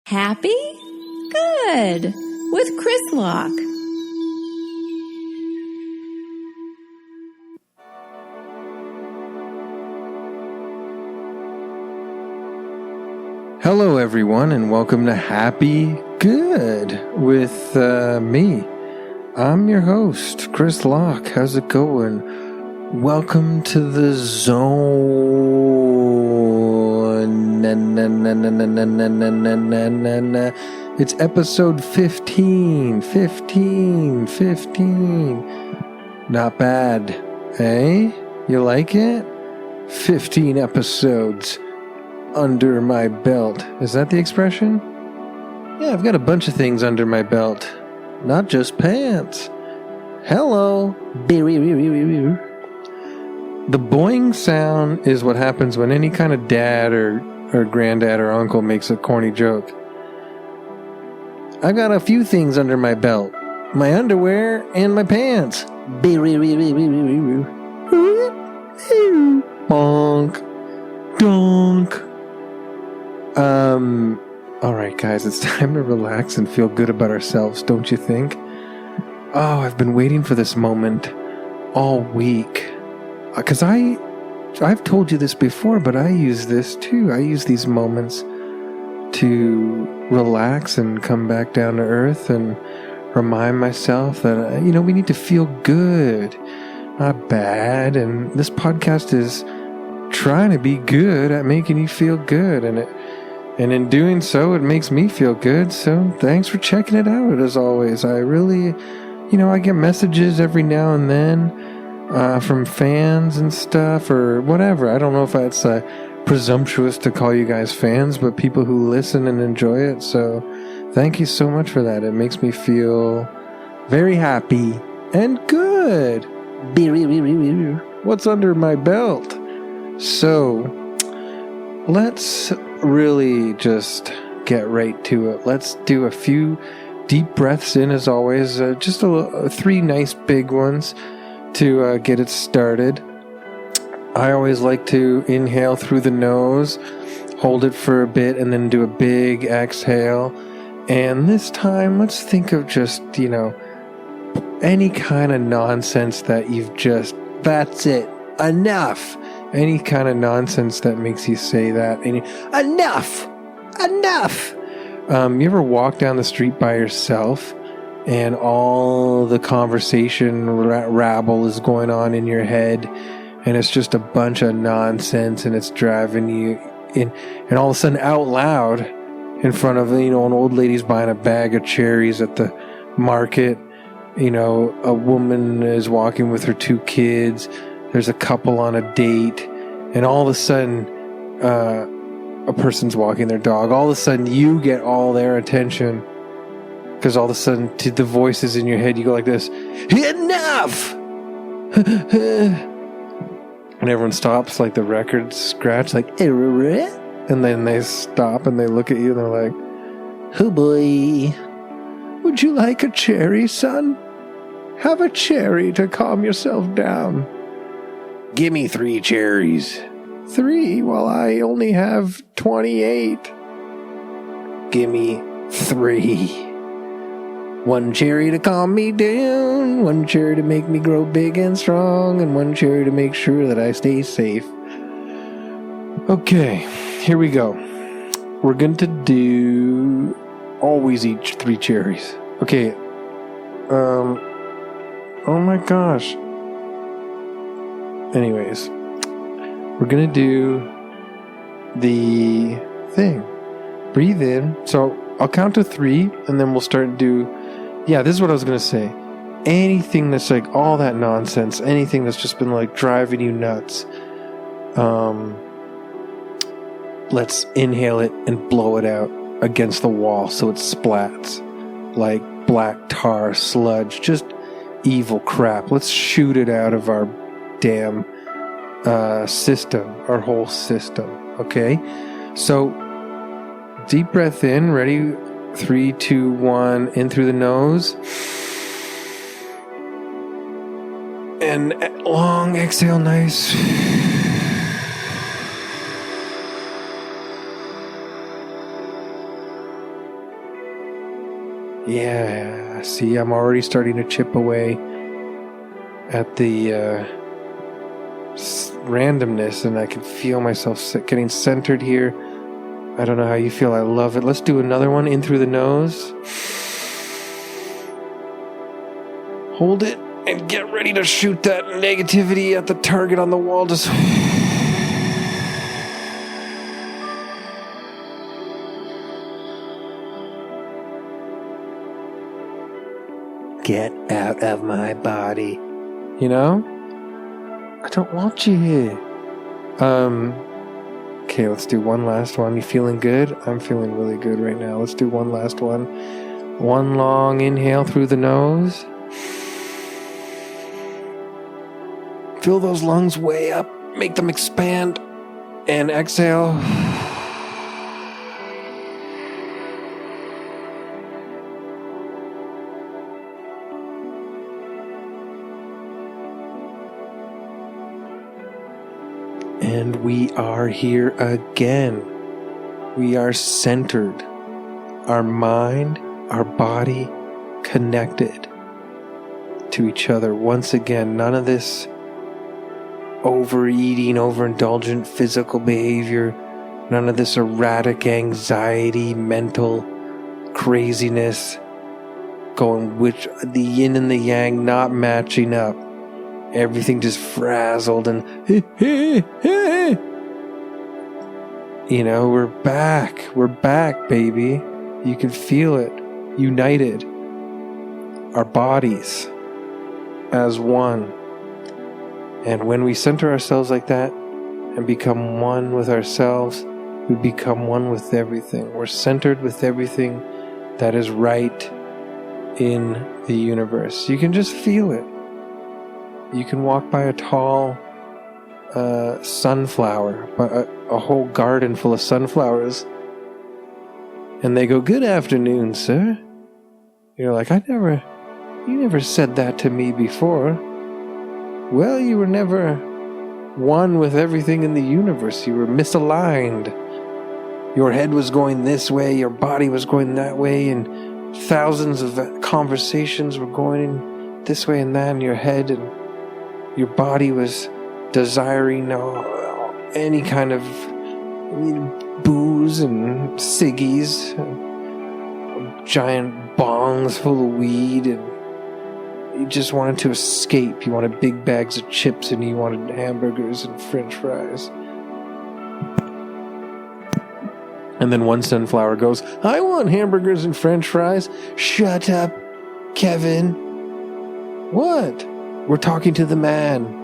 Happy? Good. With Chris Locke. Hello, everyone, and welcome to Happy Good with me. I'm your host, Chris Locke. How's it going? Welcome to the zone. It's episode 15. 15. Not bad, eh? You like it? 15 episodes under my belt. Is that the expression? Yeah, I've got a bunch of things under my belt. Not just pants. Hello. The boing sound is what happens when any kind of dad or granddad or uncle makes a corny joke. I've got a few things under my belt. My underwear and my pants. Bonk. Donk. Alright guys, it's time to relax and feel good about ourselves, don't you think? Oh, I've been waiting for this moment all week. Because I've told you this before, but I use this too. I use these moments to relax and come back down to earth and remind myself that, we need to feel good, not bad. And this podcast is trying to be good at making you feel good. And in doing so, it makes me feel good. So thanks for checking it out, as always. I really, I get messages every now and then from fans and stuff or whatever. I don't know if it's presumptuous to call you guys fans, but people who listen and enjoy it. So thank you so much for that. It makes me feel very happy and good. What's under my belt? So let's really just get right to it. Let's do a few deep breaths in, as always. Just three nice big ones to get it started. I always like to inhale through the nose, hold it for a bit, and then do a big exhale. And this time, let's think of just, any kind of nonsense that that's it, enough. Any kind of nonsense that makes you say that. Enough. You ever walk down the street by yourself and all the conversation rabble is going on in your head and it's just a bunch of nonsense and it's driving you in, and all of a sudden out loud in front of, an old lady's buying a bag of cherries at the market. A woman is walking with her two kids. There's a couple on a date, and all of a sudden, a person's walking their dog. All of a sudden, you get all their attention, because all of a sudden, to the voices in your head, you go like this: enough! And everyone stops, like the record scratch, like, and then they stop and they look at you and they're like, oh boy, would you like a cherry, son? Have a cherry to calm yourself down. Give me 3 cherries. 3? Well, I only have 28. Give me 3. 1 cherry to calm me down, 1 cherry to make me grow big and strong, and 1 cherry to make sure that I stay safe. Okay, here we go. We're going to do always eat 3 cherries. Okay. Oh my gosh. Anyways, we're going to do the thing. Breathe in. So I'll count to 3 and then we'll start to do, this is what I was going to say. Anything that's like all that nonsense, anything that's just been like driving you nuts, let's inhale it and blow it out against the wall so it splats like black tar sludge, just evil crap. Let's shoot it out of our damn system, our whole system. Okay, so deep breath in. Ready? 3, 2, 1. In through the nose, and long exhale. Nice. Yeah, see, I'm already starting to chip away at the randomness, and I can feel myself getting centered here. I don't know how you feel. I love it. Let's do another one in through the nose. Hold it and get ready to shoot that negativity at the target on the wall. Just get out of my body. You know? I don't want you here. Okay, let's do one last one. You feeling good? I'm feeling really good right now. Let's do one last one. One long inhale through the nose. Fill those lungs way up. Make them expand. And exhale. And we are here again. We are centered. Our mind, our body, connected to each other. Once again, none of this overeating, overindulgent physical behavior. None of this erratic anxiety, mental craziness. Going the yin and the yang not matching up. Everything just frazzled and you know, we're back, baby. You can feel it, united, our bodies as one. And when we center ourselves like that and become one with ourselves, we become one with everything. We're centered with everything that is right in the universe. You can just feel it. You can walk by a tall sunflower, a whole garden full of sunflowers, and they go, "Good afternoon, sir." You're like, you never said that to me before. Well, you were never one with everything in the universe. You were misaligned. Your head was going this way, your body was going that way, and thousands of conversations were going this way and that in your head, and your body was desiring any kind of booze and ciggies, giant bongs full of weed, and you just wanted to escape. You wanted big bags of chips, and you wanted hamburgers and french fries. And then one sunflower goes, "I want hamburgers and french fries." "Shut up, Kevin." "What?" "We're talking to the man."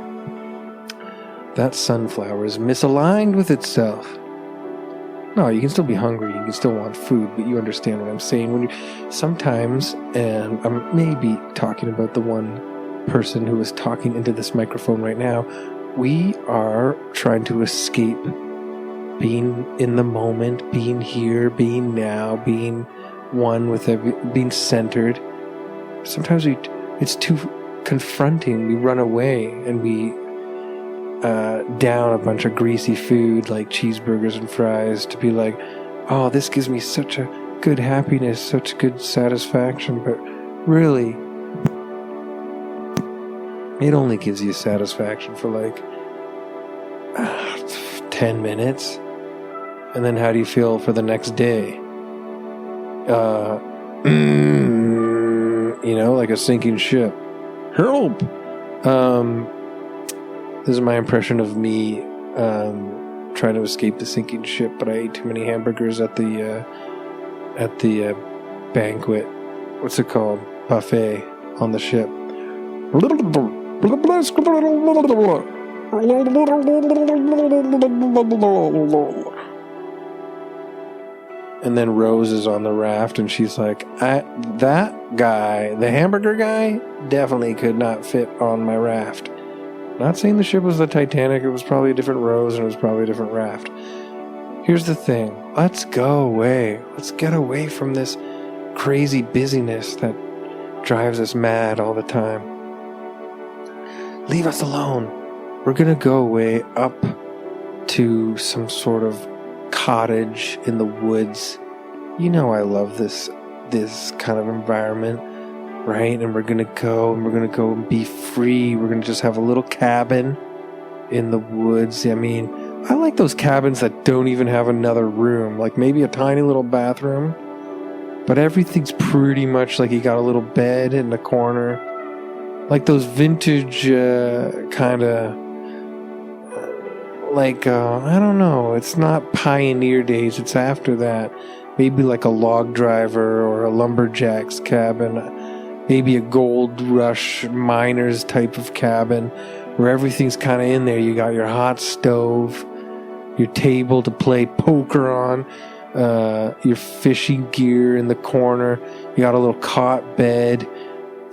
That sunflower is misaligned with itself. No, you can still be hungry, you can still want food, but you understand what I'm saying. When you sometimes, and I'm maybe talking about the one person who is talking into this microphone right now, we are trying to escape being in the moment, being here, being now, being one with being centered. Sometimes it's too confronting. We run away and we down a bunch of greasy food like cheeseburgers and fries to be like, "Oh, this gives me such a good happiness, such good satisfaction." But really, it only gives you satisfaction for like 10 minutes. And then how do you feel for the next day? You know, like a sinking ship. Help! This is my impression of me trying to escape the sinking ship, but I ate too many hamburgers at the banquet. What's it called? Buffet on the ship. And then Rose is on the raft, and she's like, that guy, the hamburger guy, definitely could not fit on my raft. Not saying the ship was the Titanic, it was probably a different Rose, and it was probably a different raft. Here's the thing, let's go away. Let's get away from this crazy busyness that drives us mad all the time. Leave us alone. We're gonna go away up to some sort of cottage in the woods. You know I love this this kind of environment, right? And we're gonna go and be free. We're gonna just have a little cabin in the woods. I mean, I like those cabins that don't even have another room, like maybe a tiny little bathroom, but everything's pretty much like you got a little bed in the corner, like those vintage kind of like I don't know, it's not pioneer days, it's after that. Maybe like a log driver or a lumberjack's cabin, maybe a gold rush miners type of cabin where everything's kind of in there. You got your hot stove, your table to play poker on, your fishing gear in the corner, you got a little cot bed,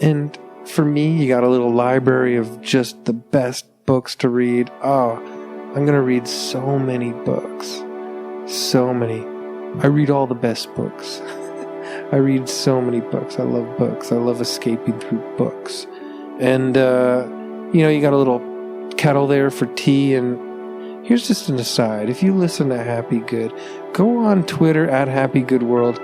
and for me, you got a little library of just the best books to read. Oh, I'm going to read so many books. So many. I read all the best books. I read so many books. I love books. I love escaping through books. And, you got a little kettle there for tea. And here's just an aside. If you listen to Happy Good, go on Twitter at Happy Good World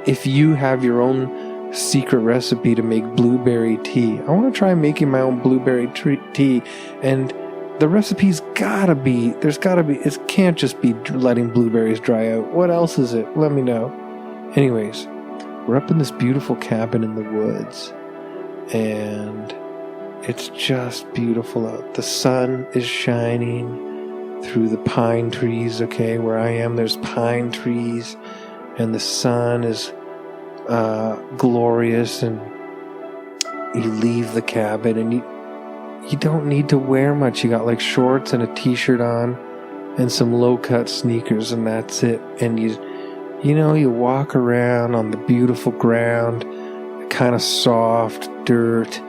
if you have your own secret recipe to make blueberry tea. I want to try making my own blueberry tea. And the recipe's it can't just be letting blueberries dry out. What else is it? Let me know. Anyways, we're up in this beautiful cabin in the woods, and it's just beautiful out. The sun is shining through the pine trees, okay? Where I am, there's pine trees, and the sun is glorious, and you leave the cabin, and you don't need to wear much. You got like shorts and a t-shirt on and some low-cut sneakers, and that's it. And you walk around on the beautiful ground, kind of soft dirt,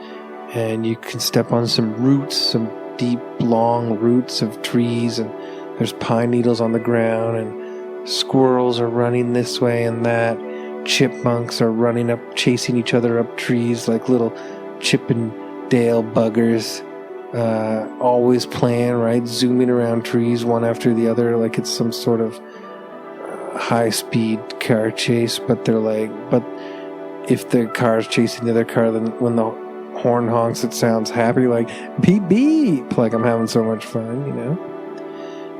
and you can step on some roots, some deep, long roots of trees, and there's pine needles on the ground, and squirrels are running this way and that. Chipmunks are running up, chasing each other up trees like little Chippendale buggers. Always playing, right? Zooming around trees one after the other like it's some sort of high-speed car chase, but if the car's chasing the other car, then when the horn honks, it sounds happy, like beep beep, like I'm having so much fun,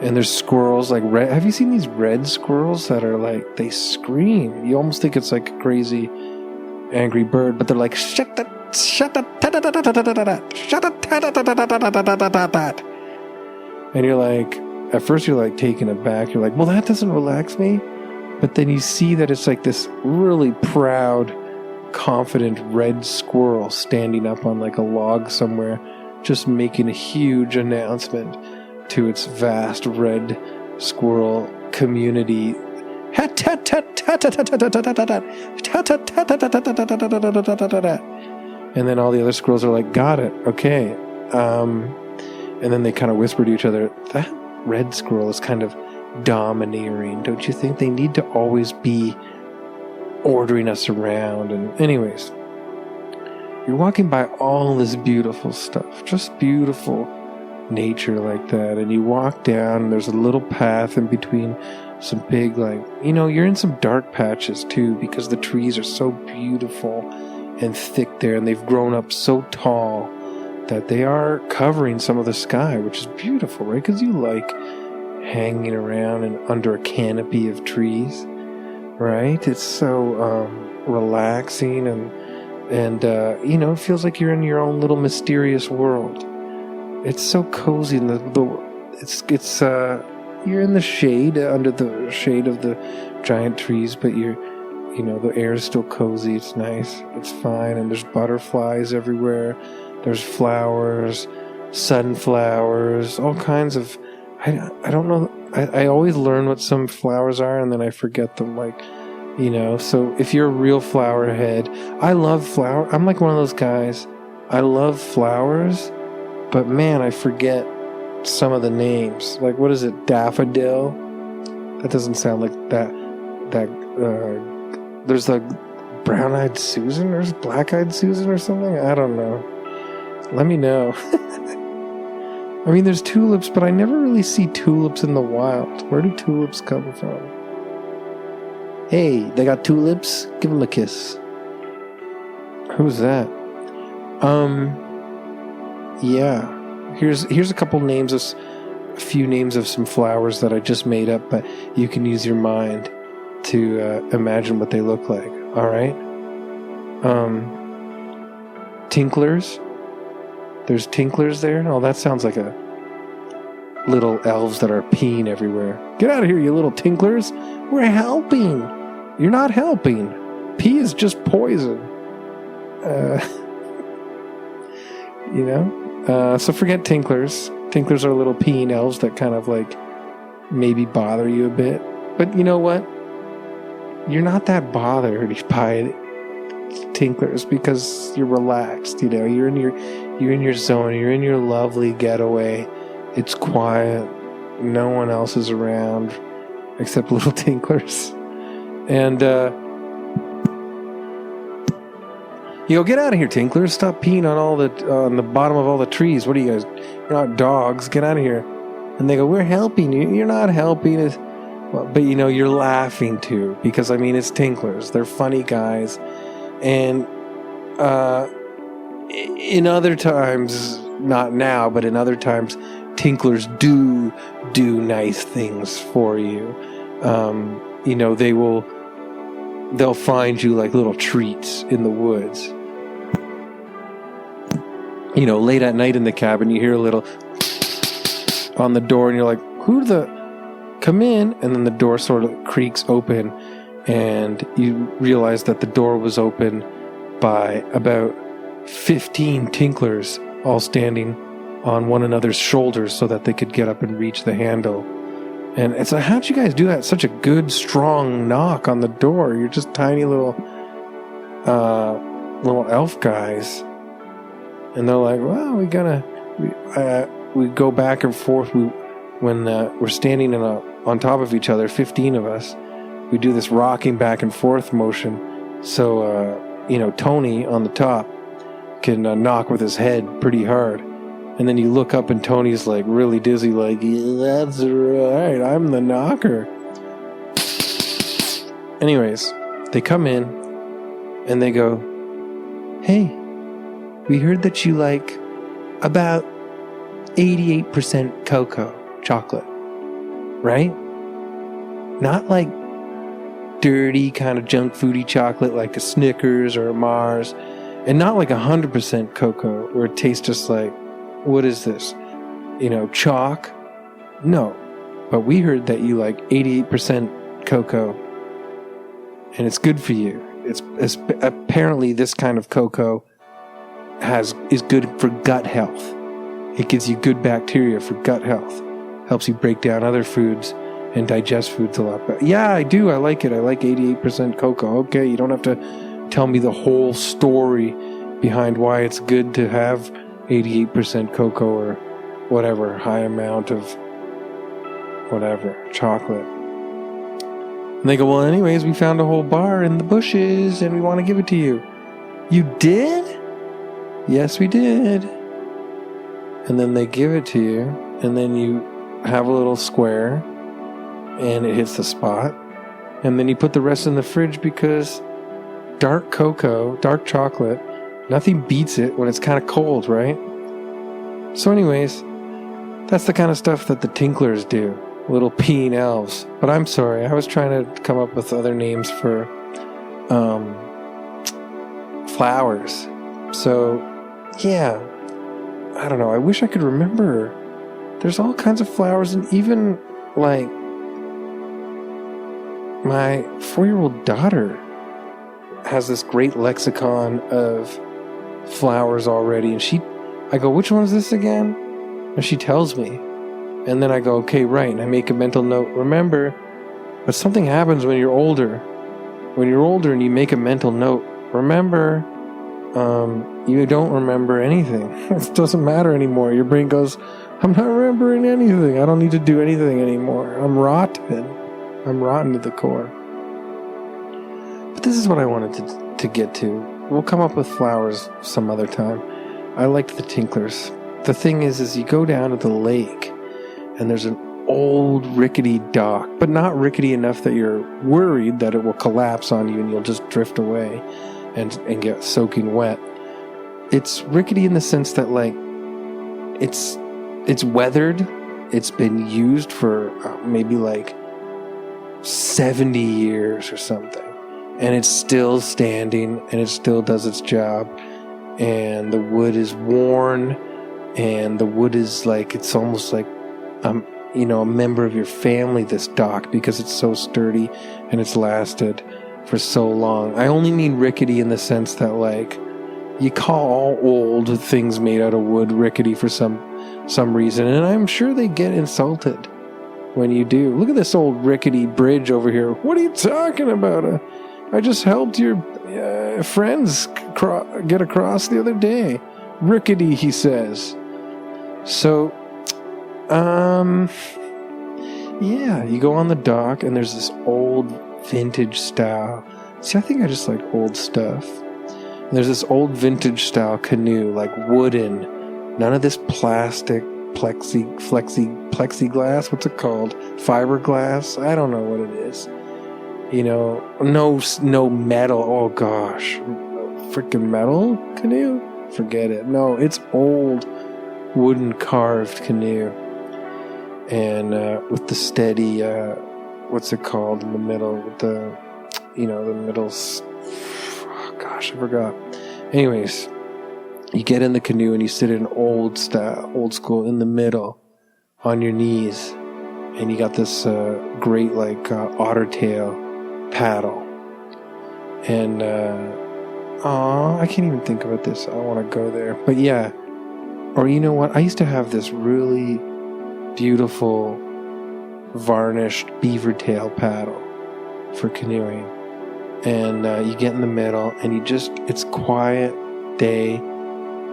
And there's squirrels, like red. Have you seen these red squirrels that are like, they scream? You almost think it's like a crazy angry bird, but they're like, shut the and you're like, at first you're like taken aback. You're like, well, that doesn't relax me. But then you see that it's like this really proud, confident red squirrel standing up on like a log somewhere, just making a huge announcement to its vast red squirrel community. And then all the other squirrels are like, got it, okay. And then they kind of whisper to each other, that red squirrel is kind of domineering. Don't you think? They need to always be ordering us around. And anyways, you're walking by all this beautiful stuff, just beautiful nature like that, and you walk down, and there's a little path in between some big, you're in some dark patches too, because the trees are so beautiful and thick there, and they've grown up so tall that they are covering some of the sky, which is beautiful, right? Because you like hanging around and under a canopy of trees, right? It's so relaxing, and it feels like you're in your own little mysterious world. It's so cozy, and you're in the shade, under the shade of the giant trees, but the air is still cozy. It's nice. It's fine. And there's butterflies everywhere. There's flowers, sunflowers, all kinds of, I don't know. I always learn what some flowers are, and then I forget them, so if you're a real flower head, I love flower. I'm like one of those guys. I love flowers, but man, I forget some of the names. Like, what is it? Daffodil? That doesn't sound like that. There's like brown-eyed Susan or black-eyed Susan or something. I don't know. Let me know. I mean, there's tulips, but I never really see tulips in the wild. Where do tulips come from? Hey, they got tulips? Give them a kiss. Who's that? Yeah. Here's a couple names of a few names of some flowers that I just made up, but you can use your mind to imagine what they look like. All right. Tinklers. There's tinklers there. Oh, that sounds like a little elves that are peeing everywhere. Get out of here, you little tinklers. We're helping. You're not helping. Pee is just poison. So forget tinklers. Tinklers are little peeing elves that kind of like maybe bother you a bit. But you know what? You're not that bothered by tinklers because you're relaxed. You're in your zone. You're in your lovely getaway. It's quiet. No one else is around except little tinklers. And you go, get out of here, tinklers. Stop peeing on the bottom of all the trees. What are you guys? You're not dogs. Get out of here. And they go, we're helping you. You're not helping us. Well, but you're laughing too because it's tinklers. They're funny guys. And in other times, not now, but in other times, tinklers do nice things for you. They'll find you like little treats in the woods. Late at night in the cabin, you hear a little on the door, and you're like, come in, and then the door sort of creaks open, and you realize that the door was open by about 15 tinklers all standing on one another's shoulders so that they could get up and reach the handle. And it's like, how'd you guys do that? Such a good, strong knock on the door. You're just tiny little elf guys. And they're like, well, we go back and forth. When we're standing on top of each other, 15 of us, we do this rocking back and forth motion. So, Tony on the top can knock with his head pretty hard. And then you look up and Tony's like really dizzy, like, yeah, that's right, I'm the knocker. Anyways, they come in and they go, hey, we heard that you like about 88% cocoa chocolate, right? Not like dirty kind of junk foody chocolate like a Snickers or a Mars, and not like 100% cocoa where it tastes just like, what is this? Chalk? No. But we heard that you like 88% cocoa, and it's good for you. It's apparently this kind of cocoa is good for gut health. It gives you good bacteria for gut health. Helps you break down other foods and digest foods a lot better. Yeah, I do. I like it. I like 88% cocoa. Okay, you don't have to tell me the whole story behind why it's good to have 88% cocoa or whatever, high amount of whatever, chocolate. And they go, well, anyways, we found a whole bar in the bushes and we want to give it to you. You did? Yes, we did. And then they give it to you, and then you have a little square and it hits the spot. And then you put the rest in the fridge because dark cocoa, dark chocolate, nothing beats it when it's kind of cold, right? So anyways, that's the kind of stuff that the tinklers do. Little peeing elves. But I'm sorry, I was trying to come up with other names for flowers. So, yeah. I don't know, I wish I could remember. There's all kinds of flowers, and even, like, my 4-year-old daughter has this great lexicon of flowers already, and I go, which one is this again? And she tells me. And then I go, okay, right, and I make a mental note, remember, but something happens when you're older. When you're older and you make a mental note, remember, you don't remember anything. It doesn't matter anymore. Your brain goes, I'm not remembering anything. I don't need to do anything anymore. I'm rotten. I'm rotten to the core. But this is what I wanted to get to. We'll come up with flowers some other time. I liked the tinklers. The thing is you go down to the lake, and there's an old rickety dock, but not rickety enough that you're worried that it will collapse on you and you'll just drift away and get soaking wet. It's rickety in the sense that, like, it's weathered. It's been used for maybe like 70 years or something, and it's still standing and it still does its job, and the wood is worn, and the wood is like, it's almost like a member of your family, this dock, because it's so sturdy and it's lasted for so long. I only mean rickety in the sense that, like, you call all old things made out of wood rickety for some reason, and I'm sure they get insulted when you do. Look at this old rickety bridge over here. What are you talking about? I just helped your friends get across the other day. Rickety, he says. So, yeah, you go on the dock and there's this old vintage style. See, I think I just like old stuff. And there's this old vintage style canoe, like wooden. None of this plastic, plexiglass. What's it called? Fiberglass? I don't know what it is. No metal. Oh gosh, freaking metal canoe? Forget it. No, it's old wooden carved canoe, and with the steady, what's it called in the middle? With the middle. Oh gosh, I forgot. Anyways. You get in the canoe and you sit in old school, in the middle, on your knees, and you got this great otter tail paddle. And I can't even think about this. I want to go there, but yeah. Or you know what? I used to have this really beautiful varnished beaver tail paddle for canoeing, and you get in the middle, and it's quiet day.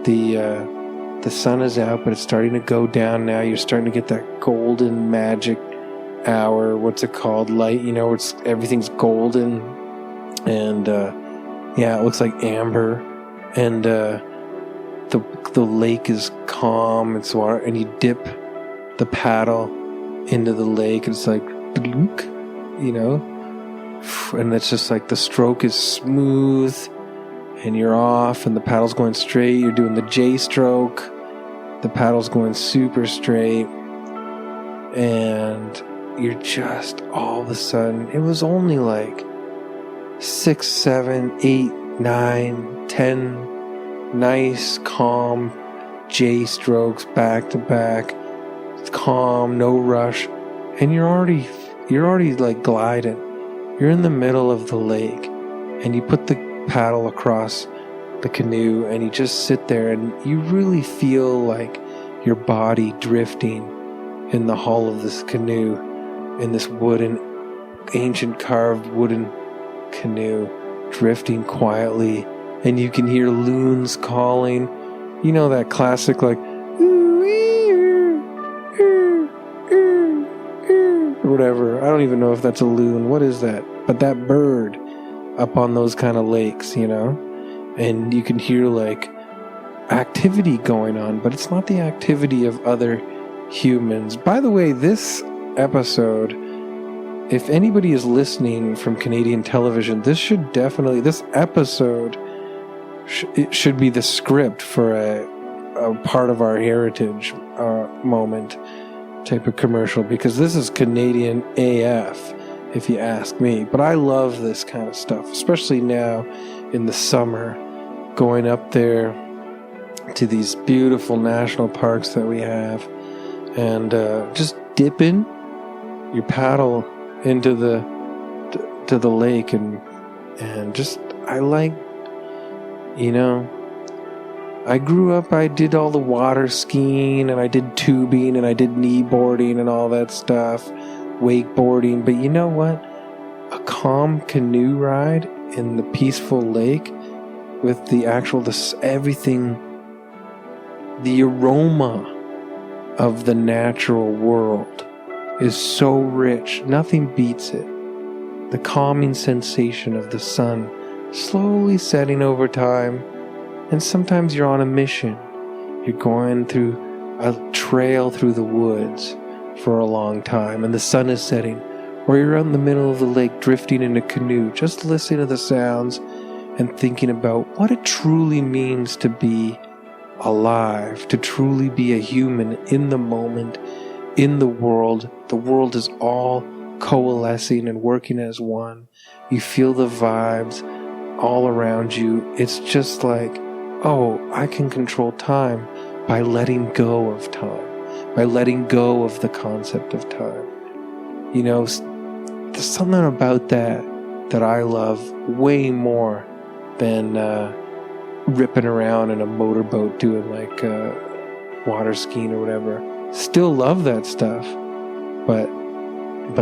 The sun is out, but it's starting to go down now. You're starting to get that golden magic hour. What's it called? Light, where everything's golden. And, it looks like amber. And, the lake is calm. It's water. And you dip the paddle into the lake. And it's like, and it's just like the stroke is smooth. And you're off, and the paddle's going straight. You're doing the J stroke. The paddle's going super straight. And you're just, all of a sudden, it was only like 6, 7, 8, 9, 10 nice, calm J strokes back to back. It's calm, no rush. And you're already like gliding. You're in the middle of the lake, and you put the paddle across the canoe, and you just sit there, and you really feel like your body drifting in the hull of this canoe, in this ancient carved wooden canoe, drifting quietly, and you can hear loons calling. That classic, like, or whatever. I don't even know if that's a loon. What is that? But that bird up on those kind of lakes, and you can hear like activity going on, but it's not the activity of other humans. By the way, this episode, if anybody is listening from Canadian television, this episode it should be the script for a part of our heritage moment type of commercial, because this is Canadian AF, if you ask me. But I love this kind of stuff, especially now in the summer, going up there to these beautiful national parks that we have, and just dipping your paddle into the lake, and just, I like, I grew up, I did all the water skiing, and I did tubing, and I did kneeboarding and all that stuff, wakeboarding. But you know what? A calm canoe ride in the peaceful lake with everything, the aroma of the natural world is so rich. Nothing beats it. The calming sensation of the sun slowly setting over time. And sometimes you're on a mission. You're going through a trail through the woods for a long time and the sun is setting, or you're out in the middle of the lake drifting in a canoe, just listening to the sounds and thinking about what it truly means to be alive, to truly be a human in the moment, in the world. The world is all coalescing and working as one. You feel the vibes all around you. It's just like, oh, I can control time by letting go of time, by letting go of the concept of time. You know, there's something about that I love way more than ripping around in a motorboat doing like water skiing or whatever. Still love that stuff, but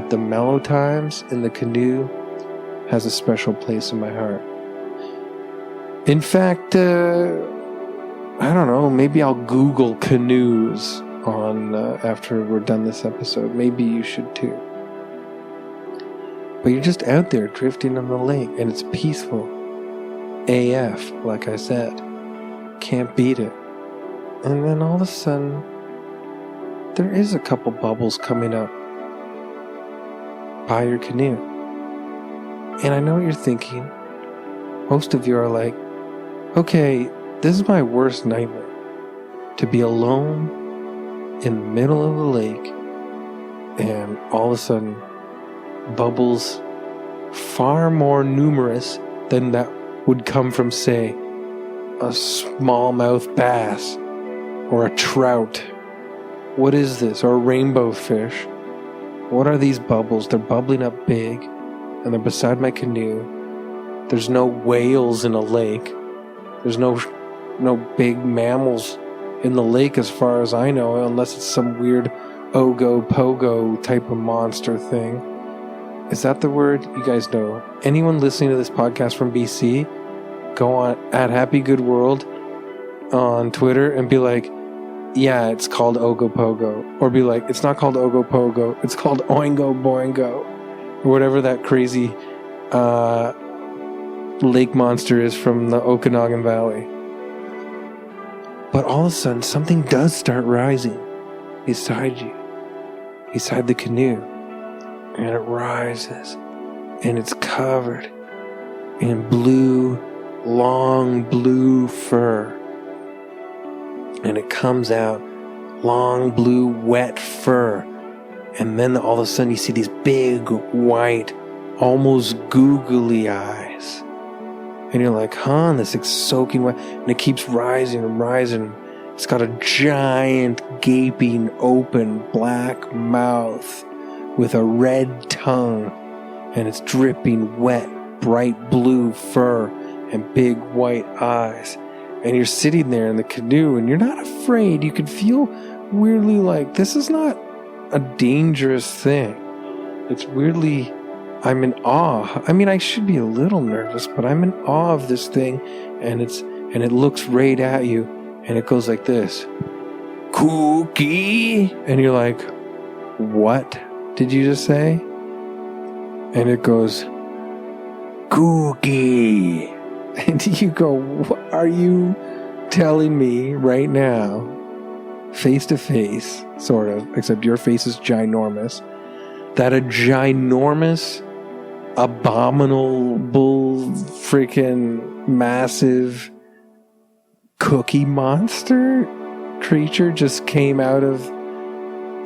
the mellow times in the canoe has a special place in my heart. In fact, I don't know, maybe I'll Google canoes on after we're done this episode. Maybe you should too. But you're just out there drifting on the lake, and it's peaceful AF, like I said. Can't beat it. And then all of a sudden, there is a couple bubbles coming up by your canoe. And I know what you're thinking. Most of you are like, okay, this is my worst nightmare. To be alone in the middle of the lake, and all of a sudden, bubbles far more numerous than that would come from, say, a smallmouth bass or a trout. What is this? Or a rainbow fish? What are these bubbles? They're bubbling up big, and they're beside my canoe. There's no whales in a lake. There's no big mammals in the lake as far as I know, unless it's some weird Ogopogo type of monster thing. Is that the word? You guys know. Anyone listening to this podcast from BC, go on at Happy Good World on Twitter and be like, yeah, it's called Ogopogo. Or be like, it's not called Ogopogo, it's called Oingo Boingo. Or whatever that crazy lake monster is from the Okanagan Valley. But all of a sudden, something does start rising beside you, beside the canoe. And it rises, and it's covered in blue, long blue fur. And it comes out, long blue, wet fur. And then all of a sudden you see these big, white, almost googly eyes. And you're like, huh, this is soaking wet. And it keeps rising and rising. It's got a giant, gaping, open, black mouth with a red tongue, and it's dripping wet, bright blue fur and big white eyes. And you're sitting there in the canoe, and you're not afraid. You can feel weirdly like, this is not a dangerous thing. It's weirdly, I'm in awe. I mean, I should be a little nervous, but I'm in awe of this thing, and it looks right at you, and it goes like this. Cookie! And you're like, what did you just say? And it goes, cookie. And you go, what are you telling me right now, face to face, sort of, except your face is ginormous, that a ginormous, abominable, freaking massive cookie monster creature just came out of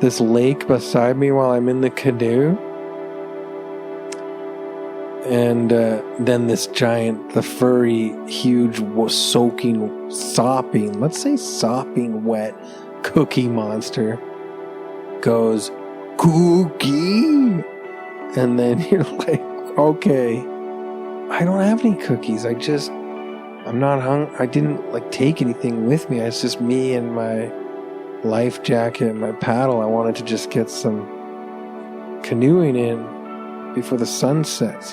this lake beside me while I'm in the canoe? And then this giant, the furry, huge, sopping wet cookie monster goes, cookie! And then you're like, okay, I don't have any cookies. I'm not hungry. I didn't take anything with me. It's just me and my life jacket and my paddle. I wanted to just get some canoeing in before the sun sets,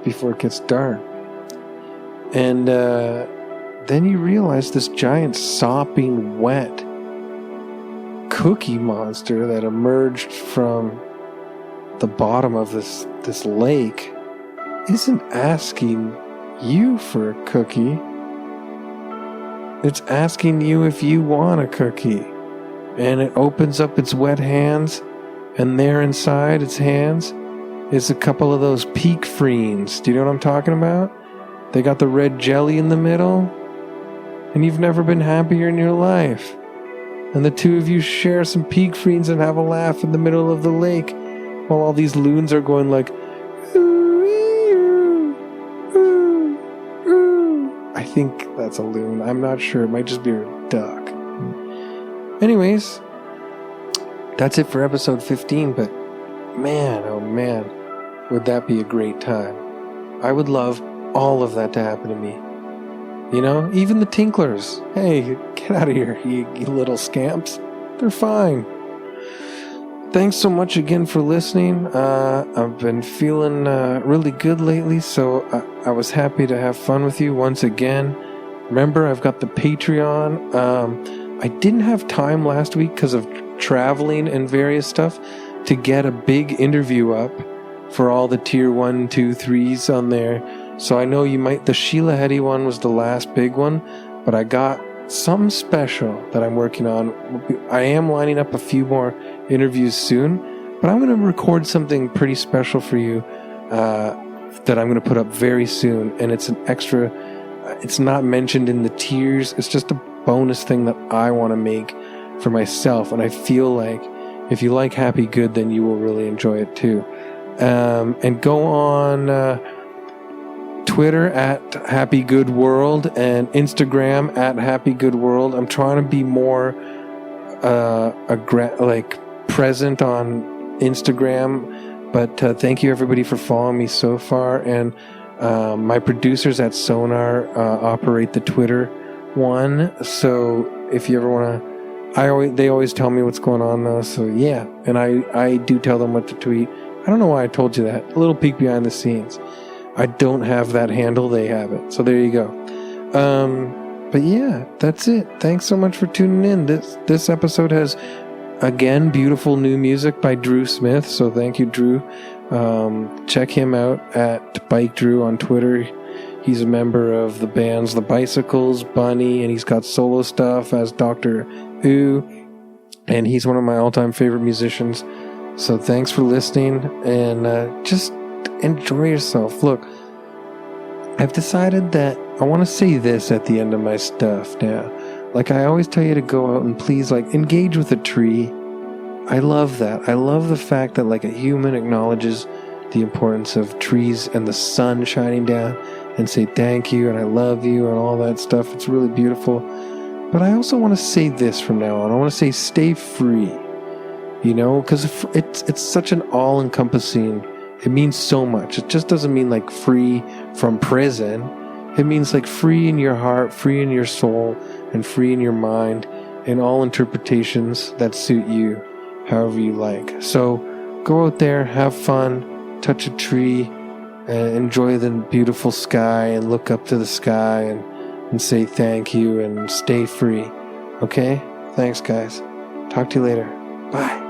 before it gets dark. And then you realize this giant sopping wet cookie monster that emerged from the bottom of this lake isn't asking you for a cookie. It's asking you if you want a cookie. and it opens up its wet hands, and there inside its hands is a couple of those peak freens. Do you know what I'm talking about? They got the red jelly in the middle, and you've never been happier in your life. And the two of you share some peak freens and have a laugh in the middle of the lake while all these loons are going like, I think that's a loon. I'm not sure. It might just be a duck. Anyways, that's it for episode 15, but man, oh man, would that be a great time. I would love all of that to happen to me. You know, even the Tinklers. Hey, get out of here, you little scamps. They're fine. Thanks so much again for listening. I've been feeling really good lately, so I was happy to have fun with you once again. Remember, I've got the Patreon. I didn't have time last week because of traveling and various stuff to get a big interview up for all the tier 1, 2, 3s on there. So I know the Sheila Heti one was the last big one, but I got something special that I'm working on. I am lining up a few more interviews soon, but I'm going to record something pretty special for you that I'm going to put up very soon, and it's an extra. It's not mentioned in the tiers. It's just a bonus thing that I want to make for myself, and I feel like if you like Happy Good, then you will really enjoy it too. And go on Twitter at Happy Good World and Instagram at Happy Good World. I'm trying to be more present on Instagram, but thank you everybody for following me so far. And my producers at Sonar operate the Twitter one, so if you ever want to, they always tell me what's going on though. So yeah, and I do tell them what to tweet. I don't know why I told you that. A little peek behind the scenes. I don't have that handle. They have it. So there you go. But yeah, that's it. Thanks so much for tuning in. This episode has, again, beautiful new music by Drew Smith. So thank you, Drew. Check him out at Bike Drew on Twitter. He's a member of the bands The Bicycles, Bunny, and he's got solo stuff as Dr. Ooh. And he's one of my all-time favorite musicians. So thanks for listening, and just enjoy yourself. Look, I've decided that I want to say this at the end of my stuff now. Like I always tell you to go out and please engage with a tree. I love that. I love the fact that a human acknowledges the importance of trees and the sun shining down and say thank you and I love you and all that stuff. It's really beautiful. But I also want to say this from now on. I want to say stay free. You know, because it's such an all-encompassing, it means so much. It just doesn't mean free from prison. It means free in your heart, free in your soul, and free in your mind, in all interpretations that suit you, however you like. So go out there, have fun, touch a tree, and enjoy the beautiful sky, and look up to the sky, and say thank you, and stay free. Okay? Thanks, guys. Talk to you later. Bye.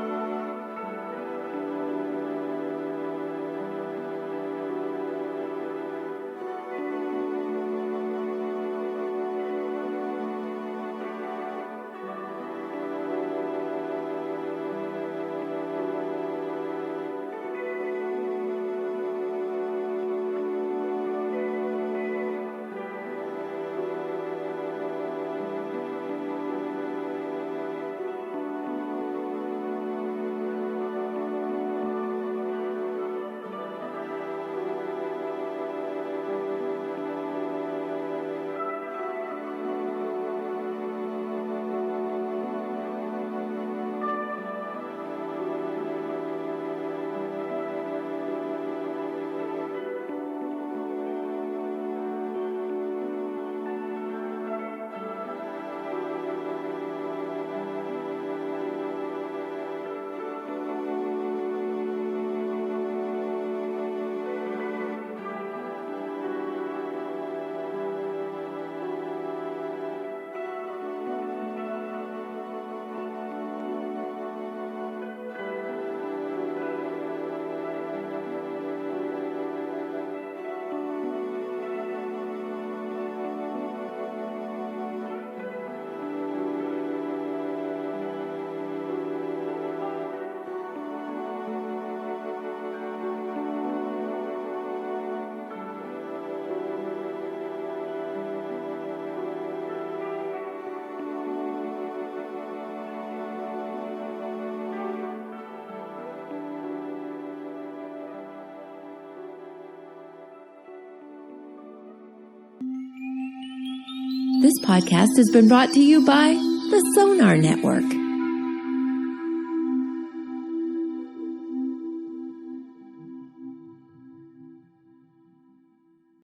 This podcast has been brought to you by the Sonar Network.